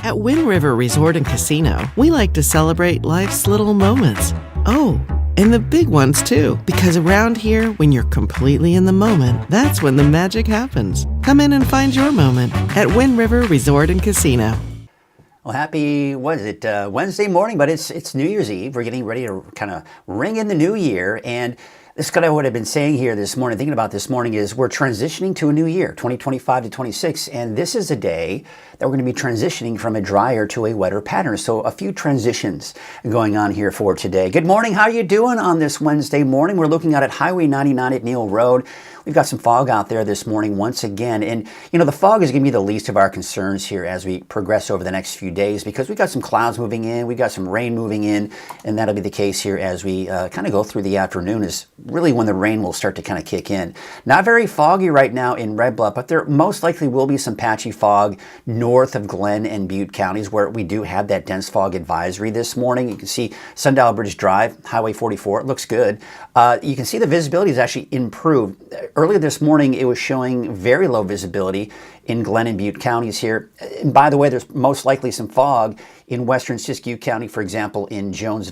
At Wind River Resort and Casino, we like to celebrate life's little moments. Oh, and the big ones too, because around here, when you're completely in the moment, that's when the magic happens. Come in and find your moment at Wind River Resort and Casino. Well, happy, Wednesday morning, but it's New Year's Eve. We're getting ready to kind of ring in the new year, and this is kind of what I've been saying here this morning, thinking about this morning, is we're transitioning to a new year, 2025 to 26, and this is a day that we're going to be transitioning from a drier to a wetter pattern. So a few transitions going on here for today. Good morning. How are you doing on this Wednesday morning? We're looking out at Highway 99 at Neal Road. We've got some fog out there this morning once again, and the fog is going to be the least of our concerns here as we progress over the next few days, because we've got some clouds moving in, we've got some rain moving in, and that'll be the case here as we kind of go through the afternoon, is really when the rain will start to kind of kick in. Not very foggy right now in Red Bluff, but there most likely will be some patchy fog north of Glenn and Butte counties, where we do have that dense fog advisory this morning. You can see Sundial Bridge Drive, Highway 44, it looks good. You can see the visibility is actually improved. Earlier this morning, it was showing very low visibility in Glenn and Butte counties here. And by the way, there's most likely some fog in western Siskiyou County, for example, in Scott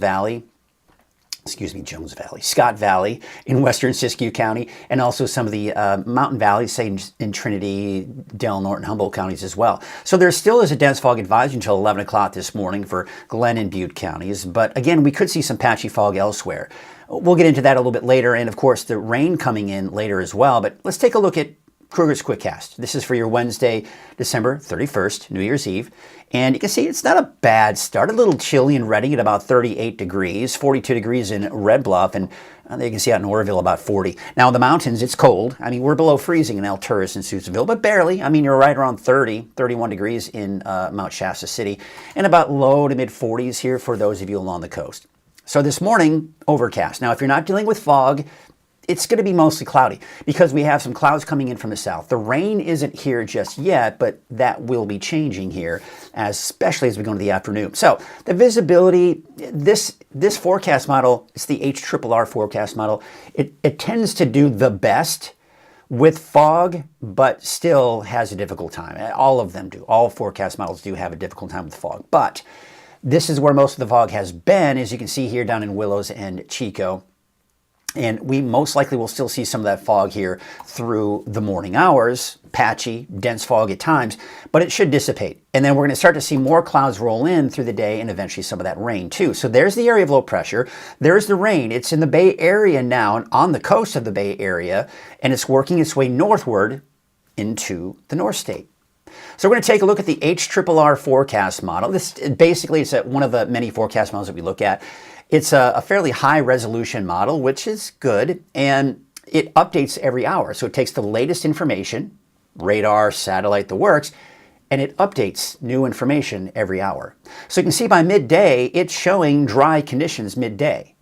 Valley in western Siskiyou County, and also some of the mountain valleys, say in Trinity, Del Norte, and Humboldt counties as well. So there still is a dense fog advisory until 11 o'clock this morning for Glenn and Butte counties. But again, we could see some patchy fog elsewhere. We'll get into that a little bit later, and of course the rain coming in later as well. But let's take a look at Krueger's Quickcast. This is for your Wednesday, December 31st, New Year's Eve. And you can see it's not a bad start. A little chilly in Redding at about 38 degrees, 42 degrees in Red Bluff, and you can see out in Oroville about 40. Now in the mountains, it's cold. I mean, we're below freezing in El Turris and Suitsville, but barely. I mean, you're right around 30, 31 degrees in Mount Shasta City, and about low to mid 40s here for those of you along the coast. So this morning, overcast. Now, if you're not dealing with fog, it's going to be mostly cloudy because we have some clouds coming in from the south. The rain isn't here just yet, but that will be changing here, especially as we go into the afternoon. So the visibility, this forecast model, it's the HRRR forecast model. It tends to do the best with fog, but still has a difficult time. All of them do. All forecast models do have a difficult time with fog. But this is where most of the fog has been, as you can see here down in Willows and Chico. And we most likely will still see some of that fog here through the morning hours, patchy, dense fog at times, but it should dissipate. And then we're going to start to see more clouds roll in through the day and eventually some of that rain too. So there's the area of low pressure. There's the rain. It's in the Bay Area now and on the coast of the Bay Area, and it's working its way northward into the North State. So we're going to take a look at the HRRR forecast model. This basically is one of the many forecast models that we look at. It's a fairly high resolution model, which is good, and it updates every hour. So it takes the latest information, radar, satellite, the works, and it updates new information every hour. So you can see by midday, it's showing dry conditions midday.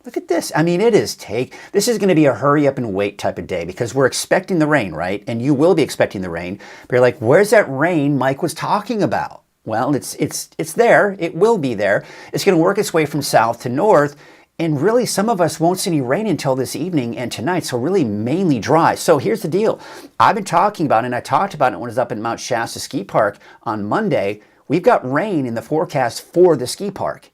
Look at this. I mean, this is going to be a hurry up and wait type of day because we're expecting the rain, right? And you will be expecting the rain. But you're like, where's that rain Mike was talking about? Well, it's there. It will be there. It's going to work its way from south to north. And really, some of us won't see any rain until this evening and tonight. So really mainly dry. So here's the deal. I've been talking about it, and I talked about it when I was up in Mount Shasta Ski Park on Monday. We've got rain in the forecast for the ski park.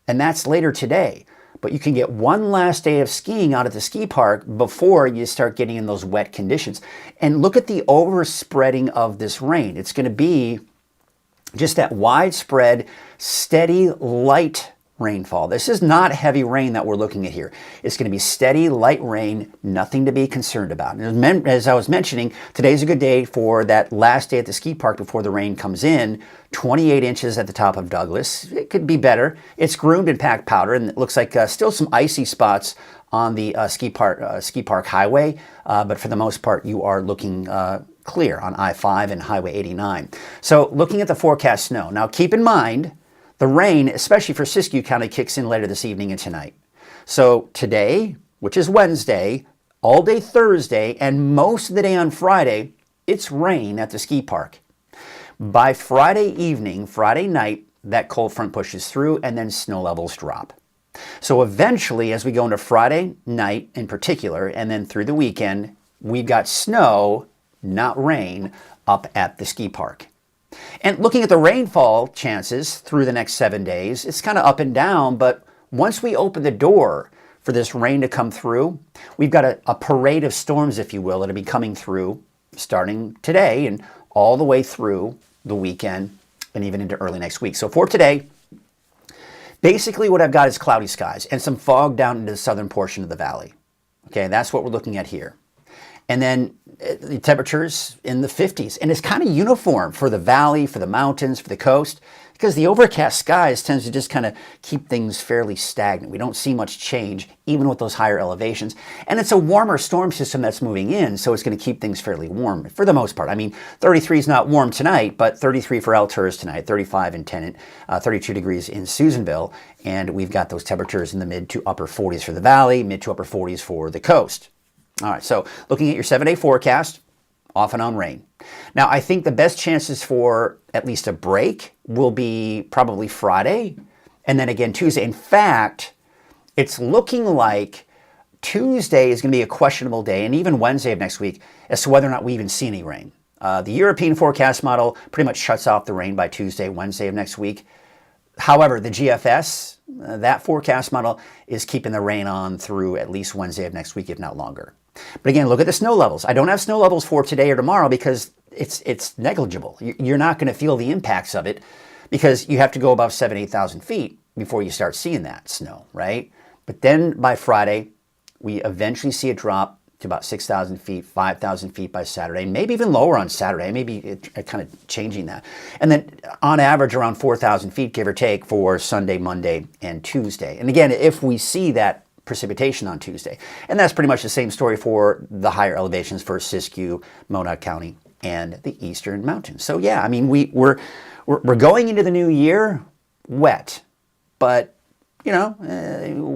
And that's later today. But you can get one last day of skiing out at the ski park before you start getting in those wet conditions. And look at the overspreading of this rain. It's going to be just that widespread, steady, light rainfall. This is not heavy rain that we're looking at here. It's going to be steady, light rain, nothing to be concerned about. And as I was mentioning, today's a good day for that last day at the ski park before the rain comes in. 28 inches at the top of Douglas. It could be better. It's groomed and packed powder, and it looks like still some icy spots on the ski park highway, but for the most part, you are looking clear on I-5 and Highway 89. So looking at the forecast snow. Now keep in mind, the rain, especially for Siskiyou County, kicks in later this evening and tonight. So today, which is Wednesday, all day Thursday, and most of the day on Friday, it's rain at the ski park. By Friday evening, Friday night, that cold front pushes through and then snow levels drop. So eventually, as we go into Friday night in particular, and then through the weekend, we've got snow, not rain, up at the ski park. And looking at the rainfall chances through the next 7 days, it's kind of up and down, but once we open the door for this rain to come through, we've got a parade of storms, if you will, that'll be coming through starting today and all the way through the weekend and even into early next week. So for today, basically what I've got is cloudy skies and some fog down into the southern portion of the valley. Okay, that's what we're looking at here. And then the temperatures in the 50s. And it's kind of uniform for the valley, for the mountains, for the coast, because the overcast skies tends to just kind of keep things fairly stagnant. We don't see much change, even with those higher elevations. And it's a warmer storm system that's moving in, so it's going to keep things fairly warm for the most part. I mean, 33 is not warm tonight, but 33 for Alturas tonight, 35 in Tennant, 32 degrees in Susanville. And we've got those temperatures in the mid to upper 40s for the valley, mid to upper 40s for the coast. All right, so looking at your 7-day forecast, off and on rain. Now, I think the best chances for at least a break will be probably Friday and then again Tuesday. In fact, it's looking like Tuesday is going to be a questionable day, and even Wednesday of next week, as to whether or not we even see any rain. The European forecast model pretty much shuts off the rain by Tuesday, Wednesday of next week. However, the GFS, that forecast model, is keeping the rain on through at least Wednesday of next week, if not longer. But again, look at the snow levels. I don't have snow levels for today or tomorrow because it's negligible. You're not going to feel the impacts of it because you have to go above 8,000 feet before you start seeing that snow, right? But then by Friday, we eventually see a drop to about 6,000 feet, 5,000 feet by Saturday, maybe even lower on Saturday, maybe kind of changing that. And then on average around 4,000 feet, give or take, for Sunday, Monday, and Tuesday. And again, if we see that precipitation on Tuesday. And that's pretty much the same story for the higher elevations for Siskiyou, Modoc County, and the Eastern Mountains. So yeah, I mean, we're going into the new year wet, but you know,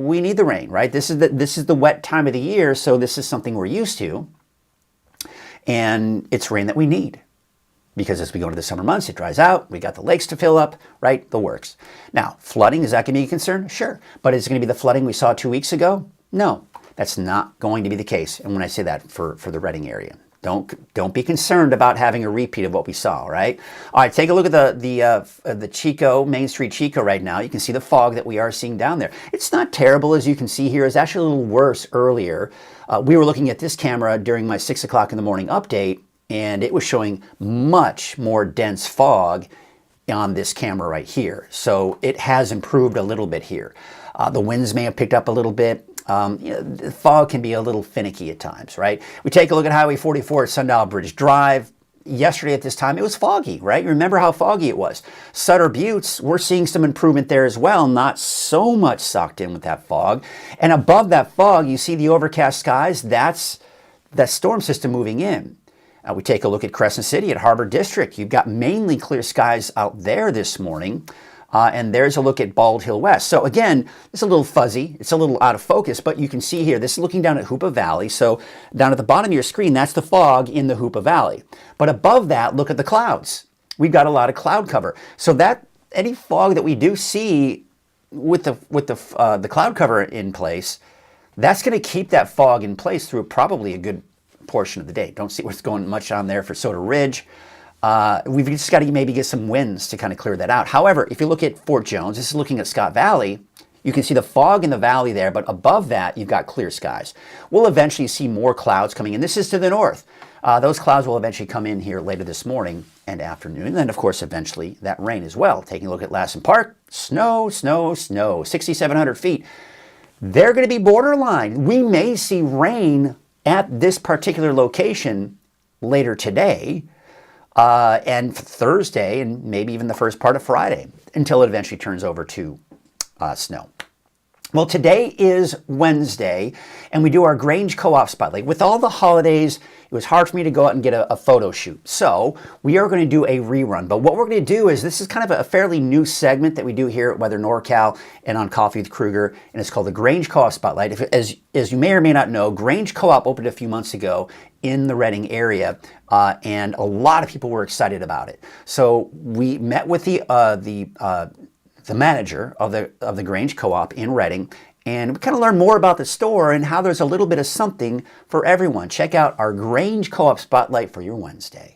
we need the rain, right? This is the wet time of the year, so this is something we're used to, and it's rain that we need. Because as we go into the summer months, it dries out, we got the lakes to fill up, right? The works. Now, flooding, is that going to be a concern? Sure. But is it going to be the flooding we saw 2 weeks ago? No, that's not going to be the case. And when I say that, for the Reading area. Don't be concerned about having a repeat of what we saw, right? All right, take a look at the Chico, Main Street Chico right now. You can see the fog that we are seeing down there. It's not terrible, as you can see here. It's actually a little worse earlier. We were looking at this camera during my 6 o'clock in the morning update, and it was showing much more dense fog on this camera right here. So it has improved a little bit here. The winds may have picked up a little bit. The fog can be a little finicky at times, right? We take a look at Highway 44 at Sundial Bridge Drive. Yesterday at this time, it was foggy, right? You remember how foggy it was. Sutter Buttes, we're seeing some improvement there as well, not so much socked in with that fog. And above that fog, you see the overcast skies. That's that storm system moving in. We take a look at Crescent City at Harbor District. You've got mainly clear skies out there this morning. And there's a look at Bald Hill West. So again, it's a little fuzzy. It's a little out of focus, but you can see here, this is looking down at Hoopa Valley. So down at the bottom of your screen, that's the fog in the Hoopa Valley. But above that, look at the clouds. We've got a lot of cloud cover. So that any fog that we do see with the cloud cover in place, that's going to keep that fog in place through probably a good portion of the day. Don't see what's going much on there for Soda Ridge. We've just got to maybe get some winds to kind of clear that out. However, if you look at Fort Jones, this is looking at Scott Valley, You can see the fog in the valley there, but above that, you've got clear skies. We'll eventually see more clouds coming in. This is to the north. Those clouds will eventually come in here later this morning and afternoon. And then, of course, eventually that rain as well. Taking a look at Lassen Park, snow, snow, snow, 6,700 feet. They're going to be borderline. We may see rain at this particular location later today and Thursday and maybe even the first part of Friday until it eventually turns over to snow. Well, today is Wednesday, and we do our Grange Co-op Spotlight. With all the holidays, it was hard for me to go out and get a photo shoot. So we are going to do a rerun. But what we're going to do is, this is kind of a fairly new segment that we do here at Weather NorCal and on Coffee with Krueger, and it's called the Grange Co-op Spotlight. As you may or may not know, Grange Co-op opened a few months ago in the Reading area, and a lot of people were excited about it. So we met with the manager of the Grange Co-op in Reading, and we kind of learned more about the store and how there's a little bit of something for everyone. Check out our Grange Co-op Spotlight for your Wednesday.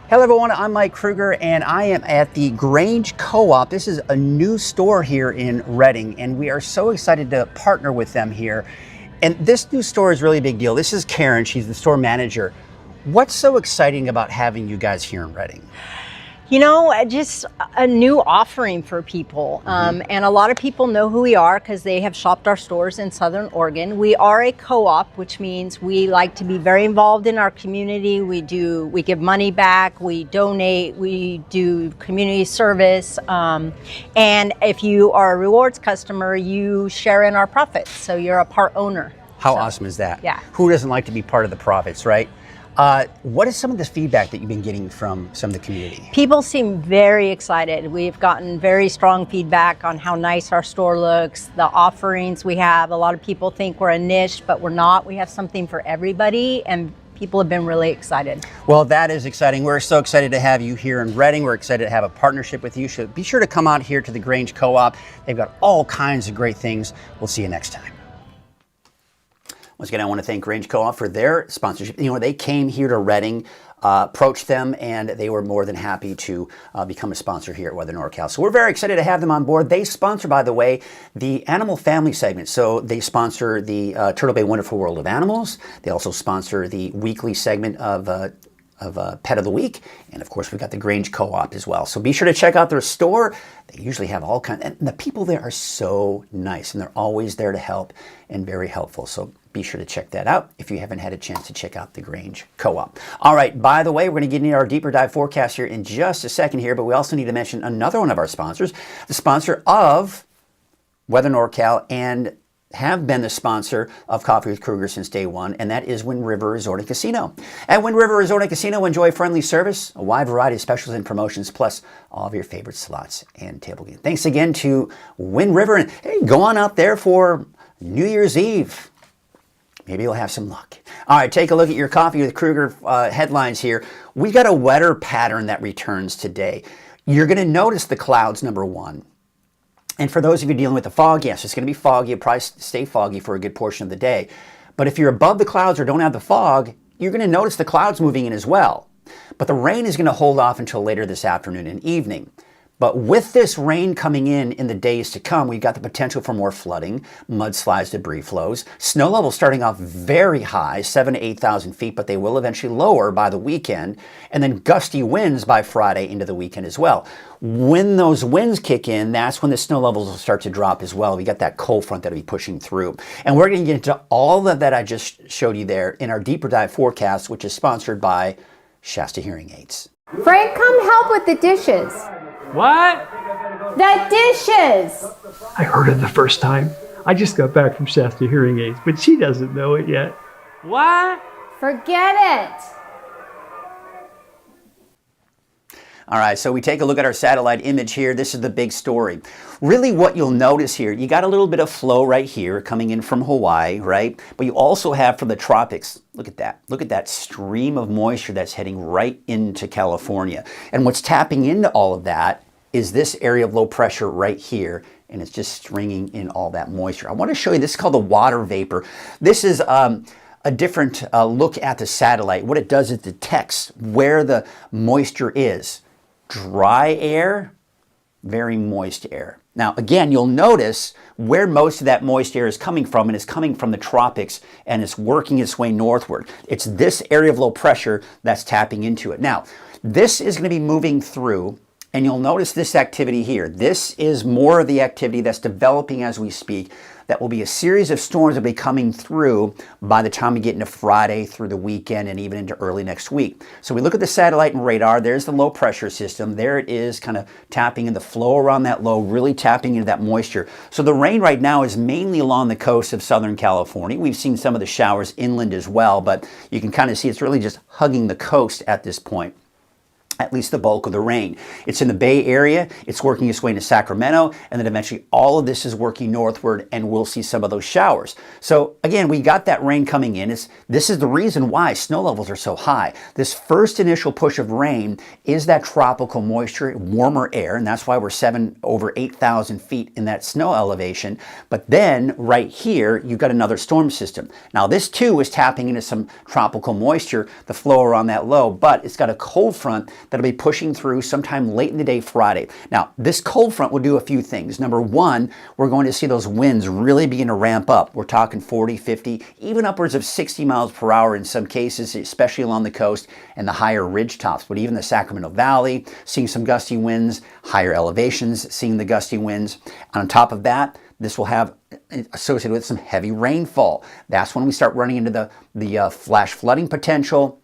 Hello everyone, I'm Mike Krueger and I am at the Grange Co-op. This is a new store here in Reading, and we are so excited to partner with them here. And this new store is really a big deal. This is Karen, she's the store manager. What's so exciting about having you guys here in Reading? You know, just a new offering for people. And a lot of people know who we are because they have shopped our stores in Southern Oregon. We are a co-op, which means we like to be very involved in our community. We give money back, we donate, we do community service. And if you are a rewards customer, you share in our profits. So you're a part owner. How awesome is that? Yeah. Who doesn't like to be part of the profits, right? What is some of this feedback that you've been getting from some of the community? People seem very excited. We've gotten very strong feedback on how nice our store looks, the offerings we have. A lot of people think we're a niche, but we're not. We have something for everybody, and people have been really excited. Well, that is exciting. We're so excited to have you here in Reading. We're excited to have a partnership with you. So be sure to come out here to the Grange Co-op. They've got all kinds of great things. We'll see you next time. Once again, I want to thank Grange Co-op for their sponsorship. You know, they came here to Reading, approached them, and they were more than happy to become a sponsor here at Weather NorCal. So we're very excited to have them on board. They sponsor, by the way, the Animal Family segment. So they sponsor the Turtle Bay Wonderful World of Animals. They also sponsor the weekly segment of Pet of the Week. And of course, we've got the Grange Co-op as well. So be sure to check out their store. They usually have all kinds, and the people there are so nice, and they're always there to help and very helpful. So be sure to check that out if you haven't had a chance to check out the Grange Co-op. All right, by the way, we're going to get into our deeper dive forecast here in just a second here, but we also need to mention another one of our sponsors, the sponsor of Weather NorCal and have been the sponsor of Coffee with Krueger since day one, and that is Wind River Resort and Casino. At Wind River Resort and Casino, enjoy friendly service, a wide variety of specials and promotions, plus all of your favorite slots and table games. Thanks again to Wind River, and hey, go on out there for New Year's Eve. Maybe you'll have some luck. All right, take a look at your Coffee with Krueger headlines here. We got a wetter pattern that returns today. You're going to notice the clouds, number one. And for those of you dealing with the fog, yes, it's going to be foggy. It'll probably stay foggy for a good portion of the day. But if you're above the clouds or don't have the fog, you're going to notice the clouds moving in as well. But the rain is going to hold off until later this afternoon and evening. But with this rain coming in the days to come, we've got the potential for more flooding, mudslides, debris flows. Snow levels starting off very high, 7,000 to 8,000 feet, but they will eventually lower by the weekend. And then gusty winds by Friday into the weekend as well. When those winds kick in, that's when the snow levels will start to drop as well. We got that cold front that'll be pushing through. And we're going to get into all of that I just showed you there in our deeper dive forecast, which is sponsored by Shasta Hearing Aids. Frank, come help with the dishes. What? The dishes! I heard it the first time. I just got back from Shasta Hearing Aids, but she doesn't know it yet. What? Forget it! All right, so we take a look at our satellite image here. This is the big story. Really what you'll notice here, you got a little bit of flow right here coming in from Hawaii, right? But you also have from the tropics, look at that. Look at that stream of moisture that's heading right into California. And what's tapping into all of that is this area of low pressure right here, and it's just stringing in all that moisture. I want to show you, this is called the water vapor. This is a different look at the satellite. What it does is it detects where the moisture is. Dry air, very moist air. Now, again, you'll notice where most of that moist air is coming from, and it's coming from the tropics, and it's working its way northward. It's this area of low pressure that's tapping into it. Now, this is going to be moving through, and you'll notice this activity here. This is more of the activity that's developing as we speak. That will be a series of storms that will be coming through by the time we get into Friday, through the weekend, and even into early next week. So we look at the satellite and radar. There's the low pressure system. There it is, kind of tapping in the flow around that low, really tapping into that moisture. So the rain right now is mainly along the coast of Southern California. We've seen some of the showers inland as well, but you can kind of see it's really just hugging the coast at this point. At least the bulk of the rain. It's in the Bay Area, it's working its way into Sacramento, and then eventually all of this is working northward, and we'll see some of those showers. So again, we got that rain coming in. This is the reason why snow levels are so high. This first initial push of rain is that tropical moisture, warmer air, and that's why we're over 8,000 feet in that snow elevation. But then right here, you've got another storm system. Now this too is tapping into some tropical moisture, the flow around that low, but it's got a cold front that'll be pushing through sometime late in the day Friday. Now, this cold front will do a few things. Number one, we're going to see those winds really begin to ramp up. We're talking 40, 50, even upwards of 60 miles per hour in some cases, especially along the coast and the higher ridge tops. But even the Sacramento Valley, seeing some gusty winds, higher elevations, seeing the gusty winds. On top of that, this will have associated with some heavy rainfall. That's when we start running into the flash flooding potential,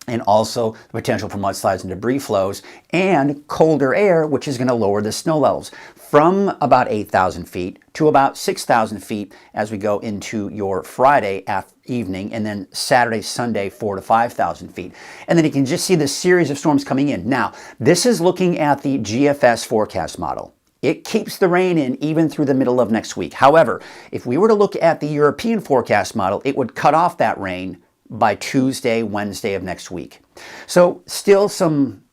and also the potential for mudslides and debris flows, and colder air, which is going to lower the snow levels from about 8,000 feet to about 6,000 feet as we go into your Friday evening, and then Saturday, Sunday, 4,000 to 5,000 feet. And then you can just see the series of storms coming in. Now, this is looking at the GFS forecast model. It keeps the rain in even through the middle of next week. However, if we were to look at the European forecast model, it would cut off that rain by Tuesday, Wednesday of next week. So still some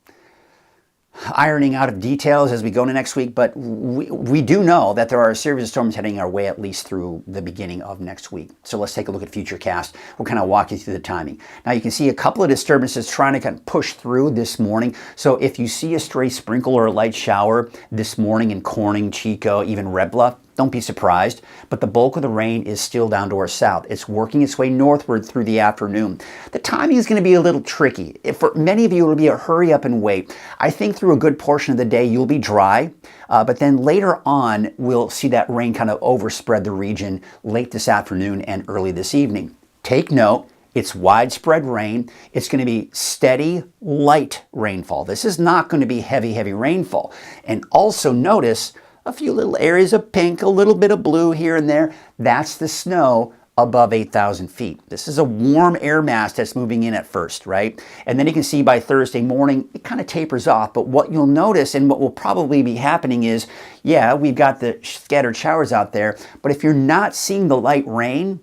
ironing out of details as we go into next week, but we do know that there are a series of storms heading our way at least through the beginning of next week. So let's take a look at Futurecast. We'll kind of walk you through the timing. Now you can see a couple of disturbances trying to kind of push through this morning. So if you see a stray sprinkle or a light shower this morning in Corning, Chico, even Red Bluff, don't be surprised, but the bulk of the rain is still down to our south. It's working its way northward through the afternoon. The timing is going to be a little tricky. For many of you, it'll be a hurry up and wait. I think through a good portion of the day, you'll be dry, but then later on, we'll see that rain kind of overspread the region late this afternoon and early this evening. Take note, it's widespread rain. It's going to be steady, light rainfall. This is not going to be heavy, heavy rainfall. And also notice a few little areas of pink, a little bit of blue here and there. That's the snow above 8,000 feet. This is a warm air mass that's moving in at first, right? And then you can see by Thursday morning, it kind of tapers off. But what you'll notice and what will probably be happening is, yeah, we've got the scattered showers out there. But if you're not seeing the light rain,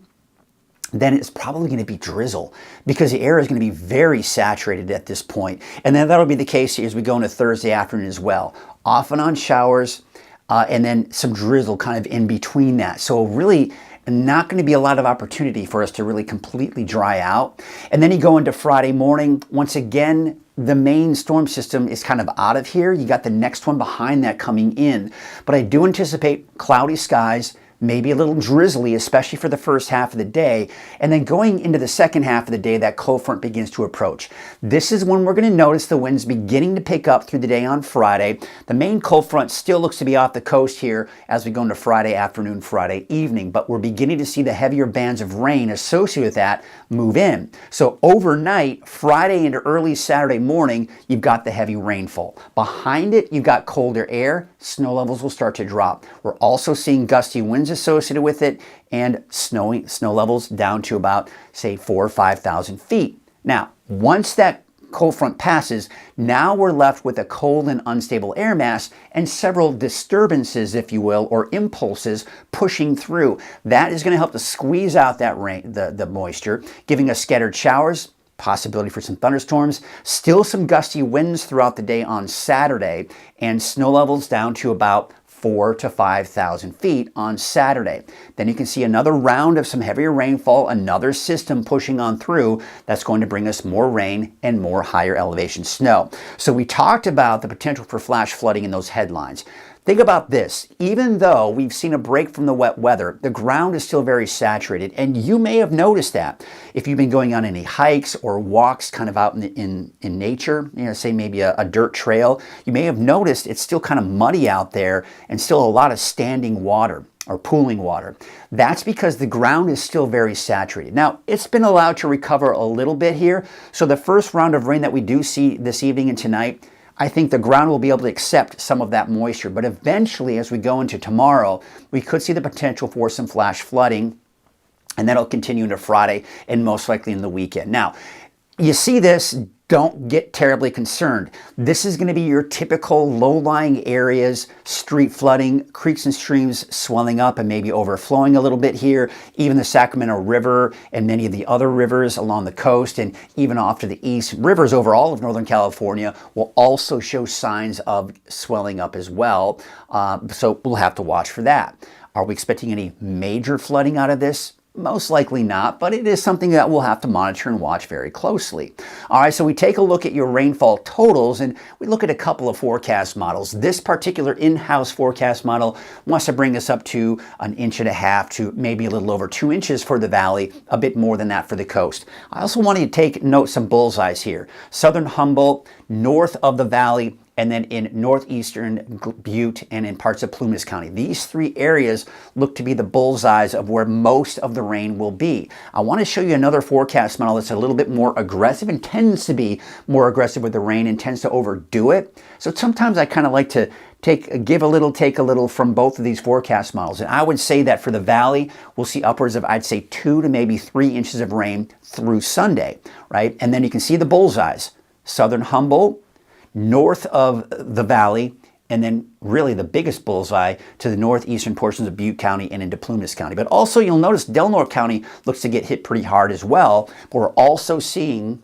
then it's probably going to be drizzle because the air is going to be very saturated at this point. And then that'll be the case as we go into Thursday afternoon as well. Off and on showers, and then some drizzle kind of in between that. So really not going to be a lot of opportunity for us to really completely dry out. And then you go into Friday morning. Once again, the main storm system is kind of out of here. You got the next one behind that coming in. But I do anticipate cloudy skies, maybe a little drizzly, especially for the first half of the day. And then going into the second half of the day, that cold front begins to approach. This is when we're going to notice the winds beginning to pick up through the day on Friday. The main cold front still looks to be off the coast here as we go into Friday afternoon, Friday evening, but we're beginning to see the heavier bands of rain associated with that move in. So overnight, Friday into early Saturday morning, you've got the heavy rainfall. Behind it, you've got colder air. Snow levels will start to drop. We're also seeing gusty winds associated with it and snow levels down to about, say, 4,000 or 5,000 feet. Now, once that cold front passes, now we're left with a cold and unstable air mass and several disturbances, if you will, or impulses pushing through. That is going to help to squeeze out that rain, the moisture, giving us scattered showers, possibility for some thunderstorms, still some gusty winds throughout the day on Saturday, and snow levels down to about 4,000 to 5,000 feet on Saturday. Then you can see another round of some heavier rainfall, another system pushing on through that's going to bring us more rain and more higher elevation snow. So we talked about the potential for flash flooding in those headlines. Think about this. Even though we've seen a break from the wet weather, the ground is still very saturated, and you may have noticed that if you've been going on any hikes or walks kind of out in nature, say maybe a dirt trail, you may have noticed it's still kind of muddy out there and still a lot of standing water or pooling water. That's because the ground is still very saturated. Now, it's been allowed to recover a little bit here, so the first round of rain that we do see this evening and tonight, I think the ground will be able to accept some of that moisture. But eventually, as we go into tomorrow, we could see the potential for some flash flooding, and that'll continue into Friday and most likely in the weekend. Now, you see this, don't get terribly concerned. This is going to be your typical low-lying areas, street flooding, creeks and streams swelling up and maybe overflowing a little bit here. Even the Sacramento River and many of the other rivers along the coast and even off to the east, rivers over all of Northern California will also show signs of swelling up as well. So we'll have to watch for that. Are we expecting any major flooding out of this? Most likely not, but it is something that we'll have to monitor and watch very closely. All right, so we take a look at your rainfall totals and we look at a couple of forecast models. This particular in-house forecast model wants to bring us up to 1.5 inches to maybe a little over 2 inches for the valley, a bit more than that for the coast. I also wanted to take note some bullseyes here. Southern Humboldt, north of the valley, and then in northeastern Butte and in parts of Plumas County. These three areas look to be the bullseyes of where most of the rain will be. I want to show you another forecast model that's a little bit more aggressive and tends to be more aggressive with the rain and tends to overdo it. So sometimes I kind of like to give a little, take a little from both of these forecast models. And I would say that for the valley, we'll see upwards of, I'd say, 2 to maybe 3 inches of rain through Sunday, right? And then you can see the bullseyes. Southern Humboldt, north of the valley, and then really the biggest bullseye to the northeastern portions of Butte County and into Plumas County. But also you'll notice Del Norte County looks to get hit pretty hard as well, but we're also seeing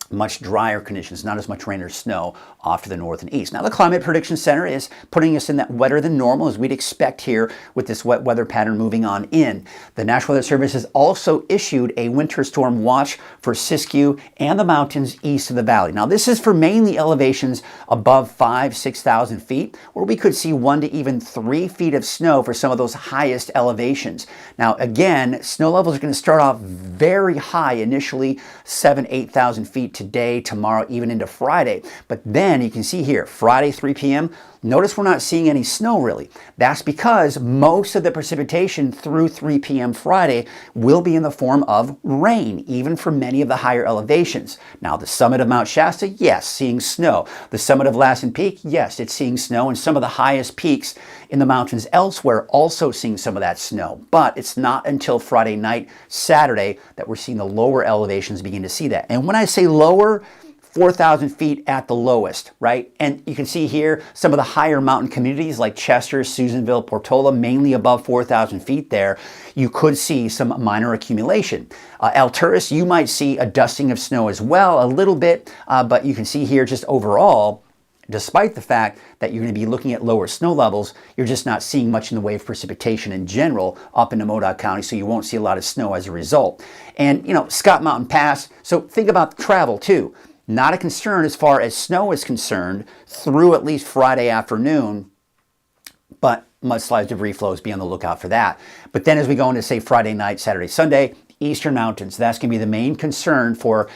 much drier conditions, not as much rain or snow off to the north and east. Now the Climate Prediction Center is putting us in that wetter than normal as we'd expect here with this wet weather pattern moving on in. The National Weather Service has also issued a winter storm watch for Siskiyou and the mountains east of the valley. Now this is for mainly elevations above 6,000 feet, where we could see 1 to even 3 feet of snow for some of those highest elevations. Now again, snow levels are going to start off very high initially, 8,000 feet today, tomorrow, even into Friday. But then you can see here, Friday, 3 p.m., notice we're not seeing any snow really. That's because most of the precipitation through 3 p.m. Friday will be in the form of rain, even for many of the higher elevations. Now, the summit of Mount Shasta, yes, seeing snow. The summit of Lassen Peak, yes, it's seeing snow. And some of the highest peaks in the mountains elsewhere also seeing some of that snow. But it's not until Friday night, Saturday, that we're seeing the lower elevations begin to see that. And when I say lower, 4,000 feet at the lowest, right? And you can see here some of the higher mountain communities like Chester, Susanville, Portola, mainly above 4,000 feet there, you could see some minor accumulation. Alturas, you might see a dusting of snow as well, a little bit, but you can see here just overall, despite the fact that you're going to be looking at lower snow levels, you're just not seeing much in the way of precipitation in general up into Modoc County, so you won't see a lot of snow as a result. And, Scott Mountain Pass, so think about travel too. Not a concern as far as snow is concerned through at least Friday afternoon, but mudslides, debris flows, be on the lookout for that. But then as we go into, say, Friday night, Saturday, Sunday, eastern mountains, that's going to be the main concern for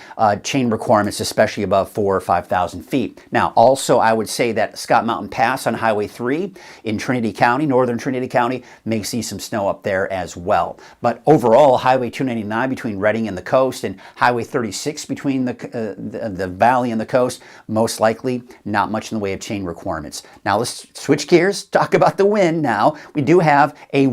chain requirements, especially above 4,000 or 5,000 feet. Now, also, I would say that Scott Mountain Pass on Highway 3 in Trinity County, northern Trinity County, may see some snow up there as well. But overall, Highway 299 between Redding and the coast and Highway 36 between the valley and the coast, most likely not much in the way of chain requirements. Now, let's switch gears, talk about the wind now. We do have a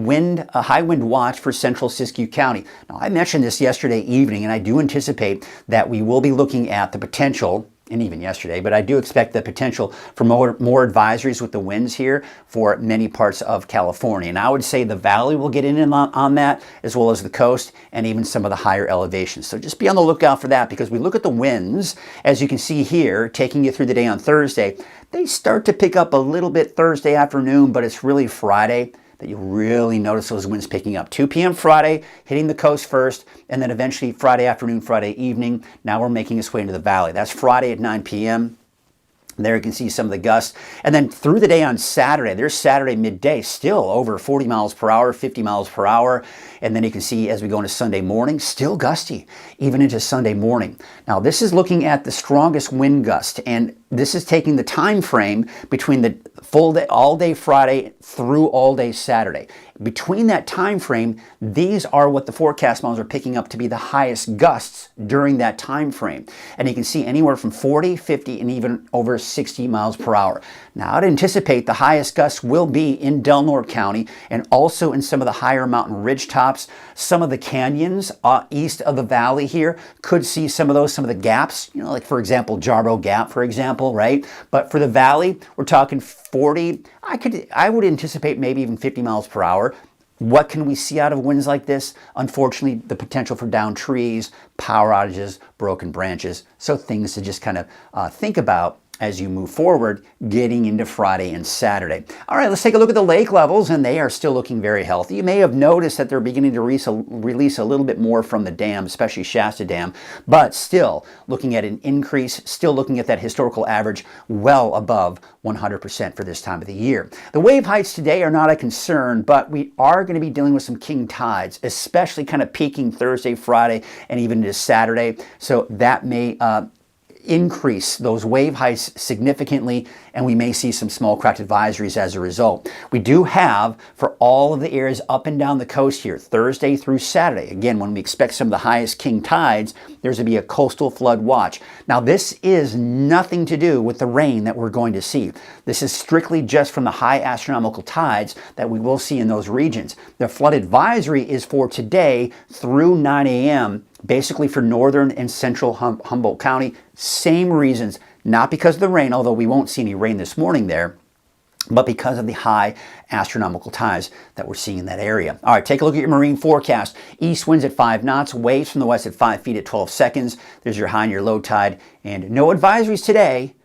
high wind watch for central Siskiyou County. Now, I mentioned this yesterday evening, and I do anticipate that we will be looking at the potential and even yesterday, but I do expect the potential for more advisories with the winds here for many parts of California. And I would say the valley will get in on that, as well as the coast and even some of the higher elevations. So just be on the lookout for that, because we look at the winds, as you can see here, taking you through the day on Thursday. They start to pick up a little bit Thursday afternoon, but it's really Friday that you'll really notice those winds picking up. 2 p.m. Friday, hitting the coast first, and then eventually Friday afternoon, Friday evening. Now we're making its way into the valley. That's Friday at 9 p.m. There you can see some of the gusts. And then through the day on Saturday, there's Saturday midday, still over 40 miles per hour, 50 miles per hour. And then you can see as we go into Sunday morning, still gusty, even into Sunday morning. Now this is looking at the strongest wind gust, and this is taking the time frame between the full day, all day Friday through all day Saturday. Between that time frame, these are what the forecast models are picking up to be the highest gusts during that time frame. And you can see anywhere from 40, 50, and even over 60 miles per hour. Now, I'd anticipate the highest gusts will be in Del Norte County and also in some of the higher mountain ridge tops. Some of the canyons east of the valley here could see some of the gaps, you know, like for example, Jarbo Gap, for example, right? But for the valley, we're talking 40, I would anticipate maybe even 50 miles per hour. What can we see out of winds like this? Unfortunately, the potential for downed trees, power outages, broken branches. So things to just kind of think about as you move forward, getting into Friday and Saturday. All right, let's take a look at the lake levels, and they are still looking very healthy. You may have noticed that they're beginning to release a little bit more from the dam, especially Shasta Dam, but still looking at an increase, still looking at that historical average well above 100% for this time of the year. The wave heights today are not a concern, but we are going to be dealing with some king tides, especially kind of peaking Thursday, Friday, and even into Saturday. So that may increase those wave heights significantly, and we may see some small craft advisories as a result. We do have, for all of the areas up and down the coast here, Thursday through Saturday, again, when we expect some of the highest king tides, there's going to be a coastal flood watch. Now, this is nothing to do with the rain that we're going to see. This is strictly just from the high astronomical tides that we will see in those regions. The flood advisory is for today through 9 a.m., basically for northern and central Humboldt County. Same reasons, not because of the rain, although we won't see any rain this morning there, but because of the high astronomical tides that we're seeing in that area. All right, take a look at your marine forecast. East winds at 5 knots, waves from the west at 5 feet at 12 seconds. There's your high and your low tide, and no advisories today.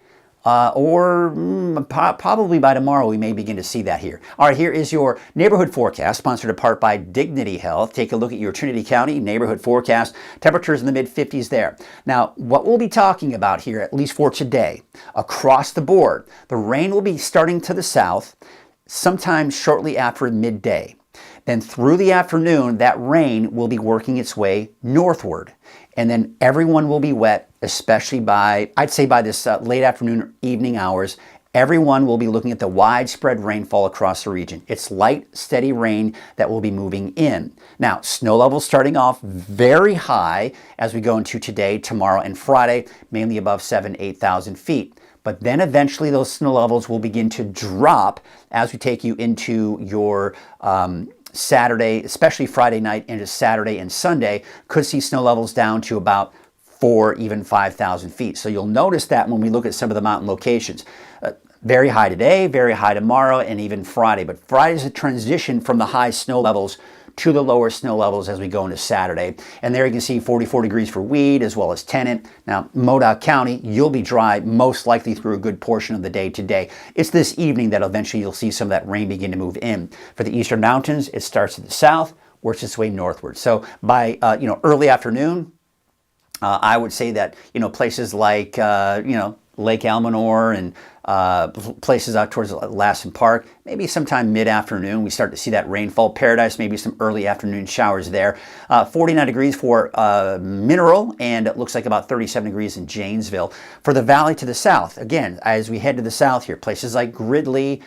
Probably by tomorrow we may begin to see that here. All right, here is your neighborhood forecast, sponsored in part by Dignity Health. Take a look at your Trinity County neighborhood forecast. Temperatures in the mid-50s there. Now, what we'll be talking about here, at least for today, across the board, the rain will be starting to the south sometime shortly after midday. Then through the afternoon, that rain will be working its way northward. And then everyone will be wet, especially by, I'd say by this late afternoon, evening hours. Everyone will be looking at the widespread rainfall across the region. It's light, steady rain that will be moving in. Now, snow levels starting off very high as we go into today, tomorrow, and Friday, mainly above 8,000 feet. But then eventually those snow levels will begin to drop as we take you into your Saturday, especially Friday night into Saturday and Sunday. Could see snow levels down to about 4, even 5,000 feet. So you'll notice that when we look at some of the mountain locations. Very high today, very high tomorrow, and even Friday. But Friday is a transition from the high snow levels to the lower snow levels as we go into Saturday. And there you can see 44 degrees for Weed as well as Tennant. Now, Modoc County, you'll be dry most likely through a good portion of the day today. It's this evening that eventually you'll see some of that rain begin to move in. For the eastern mountains, it starts at the south, works its way northward. So by early afternoon, I would say that places like Lake Almanor and places out towards Lassen Park, maybe sometime mid-afternoon we start to see that rainfall. Paradise, maybe some early afternoon showers there. 49 degrees for Mineral, and it looks like about 37 degrees in Janesville. For the valley to the south, again, as we head to the south here, places like Gridley,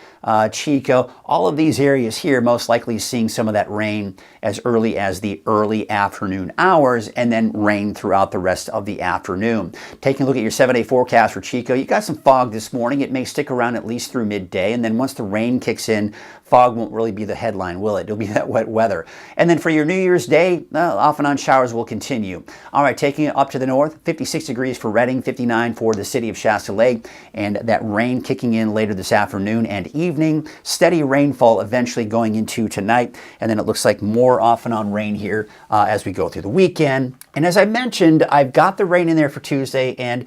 Chico, all of these areas here most likely seeing some of that rain as early as the early afternoon hours, and then rain throughout the rest of the afternoon. Taking a look at your 7-day forecast for Chico, you got some fog this morning. it may stick around at least through midday. And then once the rain kicks in, fog won't really be the headline, will it? It'll be that wet weather. And then for your New Year's Day, off and on showers will continue. All right, taking it up to the north, 56 degrees for Redding, 59 for the city of Shasta Lake, and that rain kicking in later this afternoon and evening. Steady rainfall eventually going into tonight, and then it looks like more off and on rain here as we go through the weekend. And as I mentioned, I've got the rain in there for Tuesday and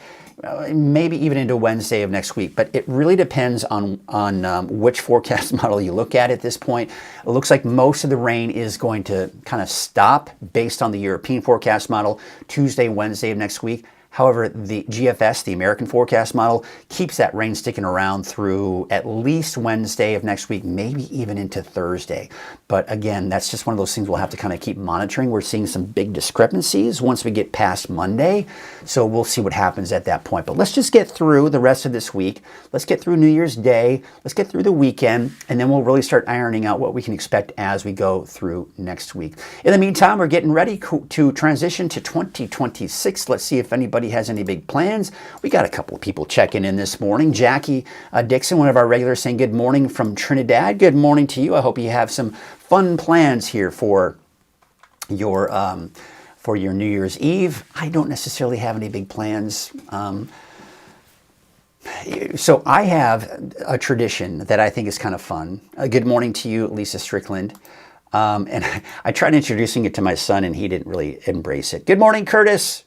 maybe even into Wednesday of next week, but it really depends on which forecast model you look at this point. It looks like most of the rain is going to kind of stop based on the European forecast model Tuesday, Wednesday of next week. However, the GFS, the American forecast model, keeps that rain sticking around through at least Wednesday of next week, maybe even into Thursday. But again, that's just one of those things we'll have to kind of keep monitoring. We're seeing some big discrepancies once we get past Monday, so we'll see what happens at that point. But let's just get through the rest of this week. Let's get through New Year's Day. Let's get through the weekend, and then we'll really start ironing out what we can expect as we go through next week. In the meantime, we're getting ready to transition to 2026. Let's see if anybody has any big plans. We got a couple of people checking in this morning. Jackie Dixon, one of our regulars, saying good morning from Trinidad. Good morning to you. I hope you have some fun plans here for your New Year's Eve. I don't necessarily have any big plans. So I have a tradition that I think is kind of fun. Good morning to you, Lisa Strickland. And I tried introducing it to my son, and he didn't really embrace it. Good morning, Curtis.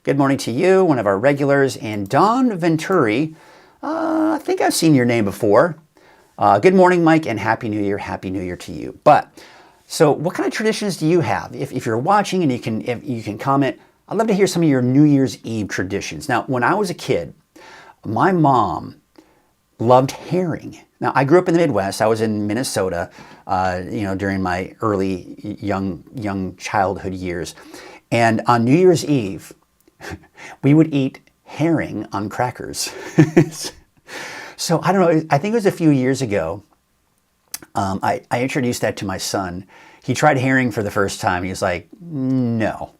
Good morning to you, one of our regulars, and Don Venturi. I think I've seen your name before. Good morning, Mike, and Happy New Year. Happy New Year to you. But, so what kind of traditions do you have? If you're watching and if you can comment, I'd love to hear some of your New Year's Eve traditions. Now, when I was a kid, my mom loved herring. Now, I grew up in the Midwest. I was in Minnesota, during my early young childhood years. And on New Year's Eve, we would eat herring on crackers. So I don't know, I think it was a few years ago, I introduced that to my son. He tried herring for the first time. He was like, no.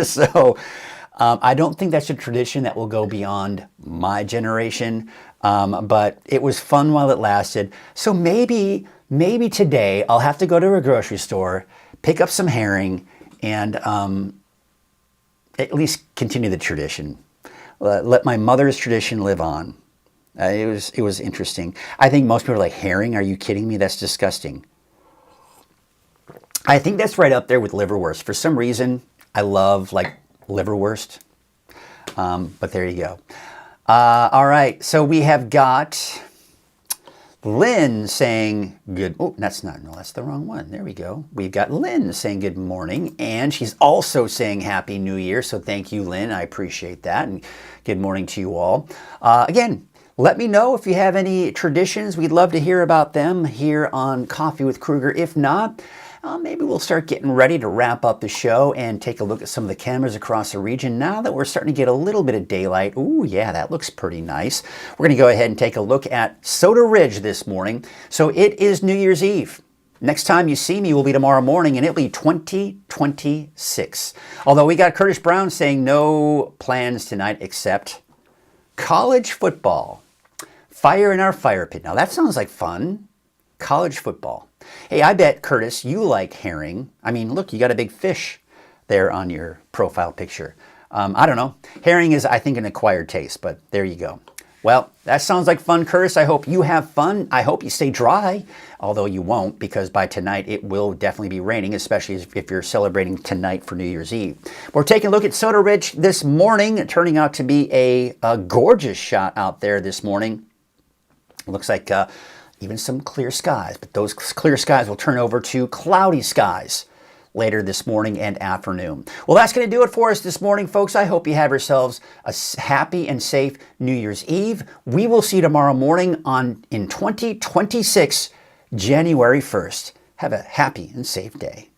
So I don't think that's a tradition that will go beyond my generation, but it was fun while it lasted. So maybe today I'll have to go to a grocery store, pick up some herring, and at least continue the tradition. Let my mother's tradition live on. It was interesting. I think most people are like, herring? Are you kidding me? That's disgusting. I think that's right up there with liverwurst. For some reason, I love like liverwurst. But there you go. All right, so we have got Lynn saying good. Oh, that's the wrong one. There we go. We've got Lynn saying good morning, and she's also saying Happy New Year. So thank you, Lynn. I appreciate that, and good morning to you all. Again, let me know if you have any traditions. We'd love to hear about them here on Coffee with Krueger. If not, maybe we'll start getting ready to wrap up the show and take a look at some of the cameras across the region now that we're starting to get a little bit of daylight. Ooh, yeah, that looks pretty nice. We're going to go ahead and take a look at Soda Ridge this morning. So it is New Year's Eve. Next time you see me will be tomorrow morning, and it'll be 2026. Although we got Curtis Brown saying no plans tonight except college football. Fire in our fire pit. Now that sounds like fun. College football. Hey, I bet, Curtis, you like herring. I mean, look, you got a big fish there on your profile picture. I don't know. Herring is, I think, an acquired taste, but there you go. Well, that sounds like fun, Curtis. I hope you have fun. I hope you stay dry, although you won't, because by tonight it will definitely be raining, especially if you're celebrating tonight for New Year's Eve. We're taking a look at Soda Ridge this morning, turning out to be a gorgeous shot out there this morning. It looks like even some clear skies, but those clear skies will turn over to cloudy skies later this morning and afternoon. Well, that's going to do it for us this morning, folks. I hope you have yourselves a happy and safe New Year's Eve. We will see you tomorrow morning in 2026, January 1st. Have a happy and safe day.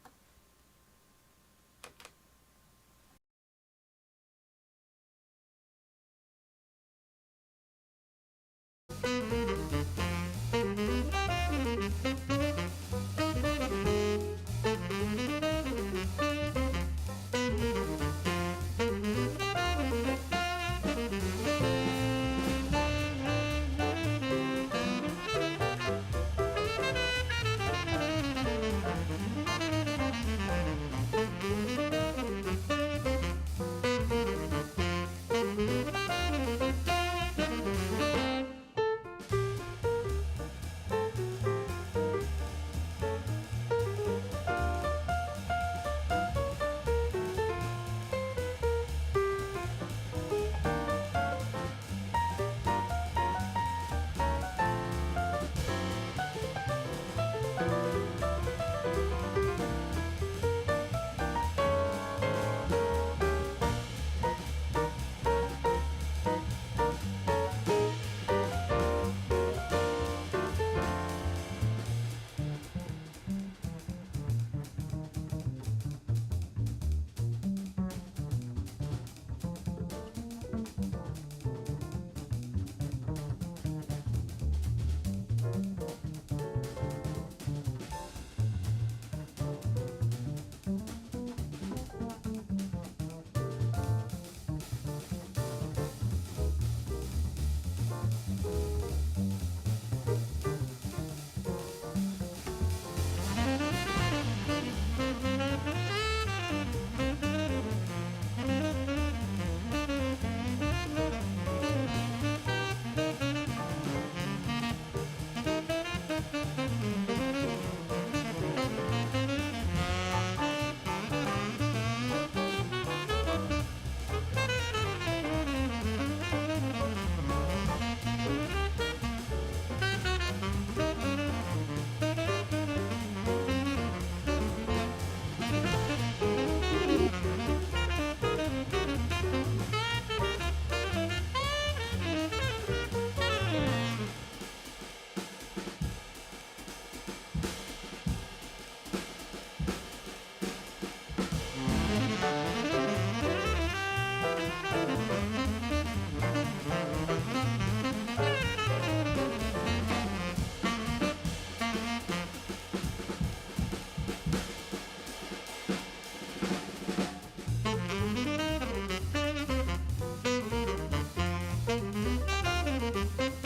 Bye.